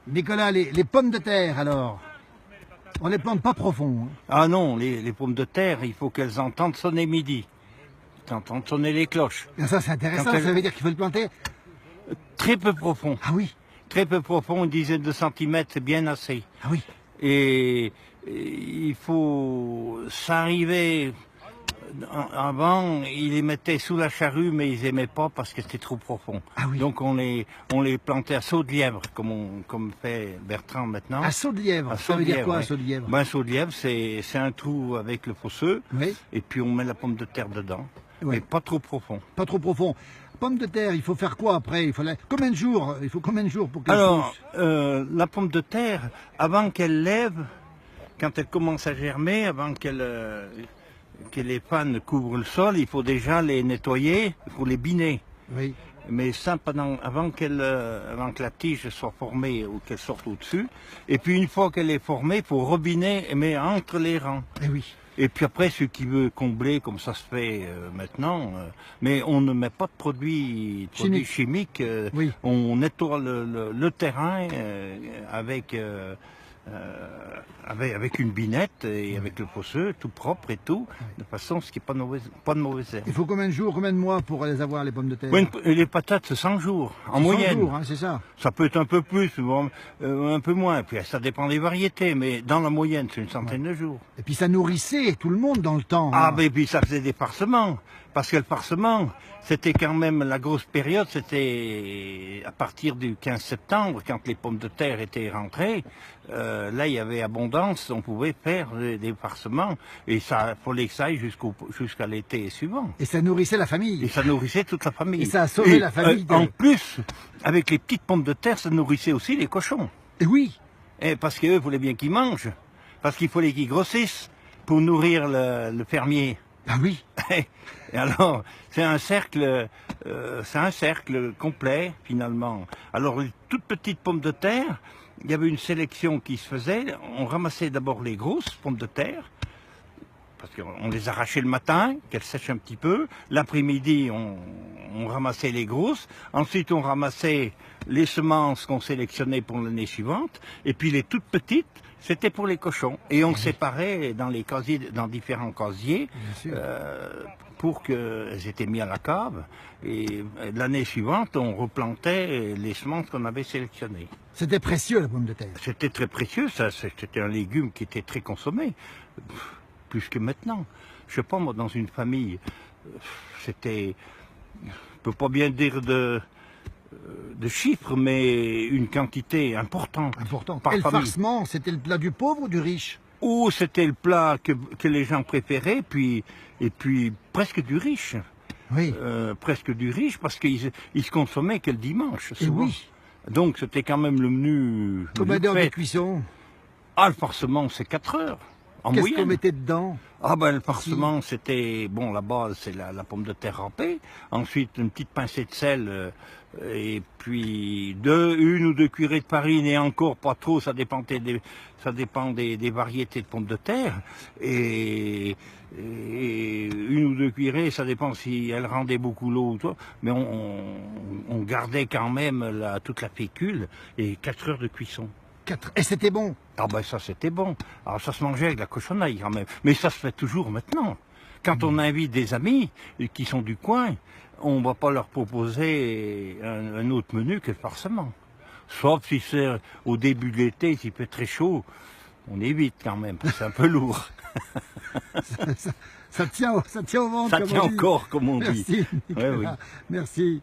Nicolas, les pommes de terre, alors, on les plante pas profond. Hein. Ah non, les pommes de terre, il faut qu'elles entendent sonner midi. Entendent sonner les cloches. Et ça, c'est intéressant, ça veut dire qu'il faut le planter très peu profond. Ah oui. Très peu profond, une dizaine de centimètres, c'est bien assez. Ah oui. Et il faut s'arriver. Avant, ils les mettaient sous la charrue, mais ils n'aimaient pas parce que c'était trop profond. Ah oui. Donc on les plantait à saut de lièvre, comme fait Bertrand maintenant. À saut de lièvre, ça veut dire quoi, à saut de lièvre? Ben, un saut de lièvre, c'est un trou avec le fosseux, oui. Et puis on met la pomme de terre dedans, oui. Mais pas trop profond. Pas trop profond. Pomme de terre, il faut faire quoi après? Combien de jours? Il faut combien de jours pour qu'elle pousse? La pomme de terre, avant qu'elle lève, quand elle commence à germer, avant que les pannes couvrent le sol, il faut déjà les nettoyer, il faut les biner. Oui. Mais ça, avant que la tige soit formée ou qu'elle sorte au-dessus. Et puis une fois qu'elle est formée, il faut rebiner, mais entre les rangs. Et oui. Et puis après, ceux qui veulent combler, comme ça se fait maintenant, mais on ne met pas de produits chimiques. Oui. On nettoie le terrain avec une binette et avec le fosseux, tout propre et tout, de façon à ce qu'il n'y ait pas de mauvaise herbe. Il faut combien de jours, combien de mois pour les avoir, les pommes de terre? Oui, les patates, c'est 100 jours, en moyenne. 100 jours, hein, c'est ça. Ça peut être un peu plus, un peu moins, puis ça dépend des variétés, mais dans la moyenne, c'est une centaine de jours. Et puis ça nourrissait tout le monde dans le temps. Ah, mais puis ça faisait des parsements, parce que le parsement, c'était quand même la grosse période, c'était à partir du 15 septembre, quand les pommes de terre étaient rentrées, là il y avait abondance, on pouvait faire des parsements, et ça fallait que ça aille jusqu'à l'été suivant. Et ça nourrissait la famille. Et ça nourrissait toute la famille. Et ça a sauvé la famille. En plus, avec les petites pommes de terre, ça nourrissait aussi les cochons. Et oui. Et parce qu'eux voulaient bien qu'ils mangent, parce qu'il fallait qu'ils grossissent pour nourrir le fermier. Ah oui. Et alors, c'est un cercle complet finalement. Alors, les toutes petites pommes de terre, il y avait une sélection qui se faisait. On ramassait d'abord les grosses pommes de terre, parce qu'on les arrachait le matin, qu'elles sèchent un petit peu. L'après-midi, on ramassait les grosses. Ensuite, on ramassait les semences qu'on sélectionnait pour l'année suivante. Et puis les toutes petites, c'était pour les cochons. Et on séparait dans les casiers, dans différents casiers, pour qu'elles étaient mises à la cave. Et l'année suivante, on replantait les semences qu'on avait sélectionnées. C'était précieux, la pomme de terre. C'était très précieux, ça. C'était un légume qui était très consommé. Plus que maintenant. Je sais pas, moi, dans une famille, c'était, je peux pas bien dire de chiffres, mais une quantité importante. Et le farcement, c'était le plat du pauvre ou du riche? Ou c'était le plat que les gens préféraient, et puis presque du riche. Oui. Presque du riche, parce qu'ils se consommaient que le dimanche, souvent. Et oui. Donc c'était quand même le menu. Combien d'heures de cuisson? Ah, le farcement, c'est 4 heures. Qu'est-ce qu'on mettait dedans? Ah ben le farcement, c'était, bon, la base c'est la pomme de terre râpée, ensuite une petite pincée de sel, et puis une ou deux cuillerées de farine, et encore pas trop, ça dépend des variétés de pommes de terre, et une ou deux cuillerées, ça dépend si elles rendaient beaucoup l'eau ou quoi, mais on gardait quand même toute la fécule, et 4 heures de cuisson. Et c'était bon? Ah ben ça c'était bon. Alors ça se mangeait avec la cochonnaille quand même. Mais ça se fait toujours maintenant. Quand on invite des amis qui sont du coin, on ne va pas leur proposer un autre menu que le farcement. Sauf si c'est au début de l'été, s'il fait très chaud, on évite quand même, parce que c'est un peu lourd. Ça tient au ventre. Ça tient au corps, comme on dit. Merci, Nicolas. Ouais, oui. Merci.